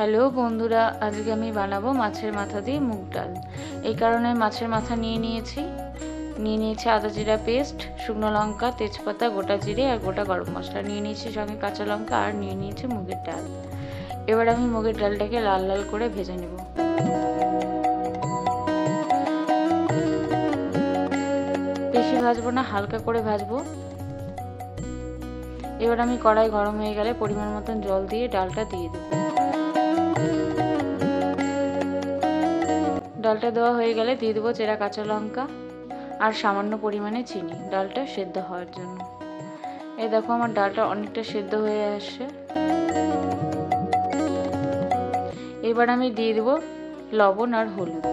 Hello বন্ধুরা, আজকে আমি বানাবো মাছের মাথা দিয়ে মুগ ডাল। এই কারণে মাছের মাথা নিয়ে নিয়েছি আদা জিরা পেস্ট, শুকনো লঙ্কা, তেজপাতা, গোটা জিরে আর গোটা গরম মশলা নিয়ে নিয়েছি, সঙ্গে কাঁচা লঙ্কা আর নিয়ে নিয়েছি মুগের ডাল। এবার আমি মুগের ডালটাকে লাল লাল করে ভেজে নেব। বেশি ভাজবো না, হালকা করে ভাজবো। এবার আমি কড়াই গরম হয়ে গেলে পরিমাণ মতন জল দিয়ে ডালটা দিয়ে দেবো। ডালটা দেওয়া হয়ে গেলে দিয়ে দেবো চেরা কাঁচা লঙ্কা আর সামান্য পরিমাণে চিনি, ডালটা সেদ্ধ হওয়ার জন্য। এই দেখো আমার ডালটা অনেকটা সেদ্ধ হয়ে আসছে। এবার আমি দিয়ে দেবো লবণ আর হলুদ।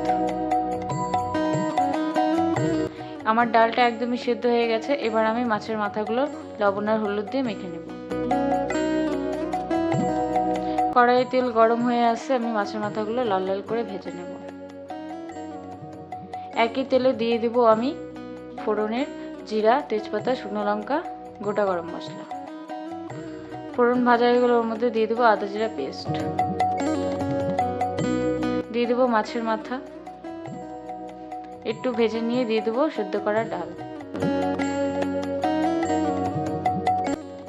আমার ডালটা একদমই সেদ্ধ হয়ে গেছে। এবার আমি মাছের মাথাগুলো লবণ আর হলুদ দিয়ে মেখে নেব। কড়াইয়ে তেল গরম হয়ে আসছে, আমি মাছের মাথাগুলো লাল লাল করে ভেজে নেব। একই তেলে দিয়ে দিব আমি ফোড়নের জিরা, তেজপাতা, শুকনো লঙ্কা, গোটা গরম মশলা। ফোড়ন ভাজা হয়ে গেলে ওর মধ্যে দিয়ে দেবো আদা জিরা পেস্ট, দিয়ে দেবো মাছের মাথা, একটু ভেজে নিয়ে দিয়ে দেবো সেদ্ধ করা ডাল।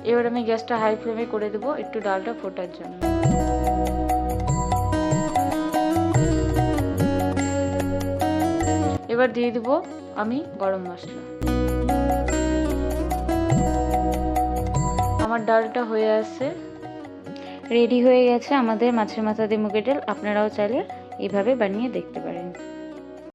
এবার আমি গ্যাসটা হাই ফ্লেমে করে দেবো একটু ডালটা ফোটার জন্য। এবার দিয়ে দেবো আমি গরম মশলা। আমার ডালটা হয়ে আসছে, রেডি হয়ে গেছে আমাদের মাছের মাথা দিয়ে মুগের ডাল। আপনারাও চাইলে এইভাবে বানিয়ে দেখতে পারেন।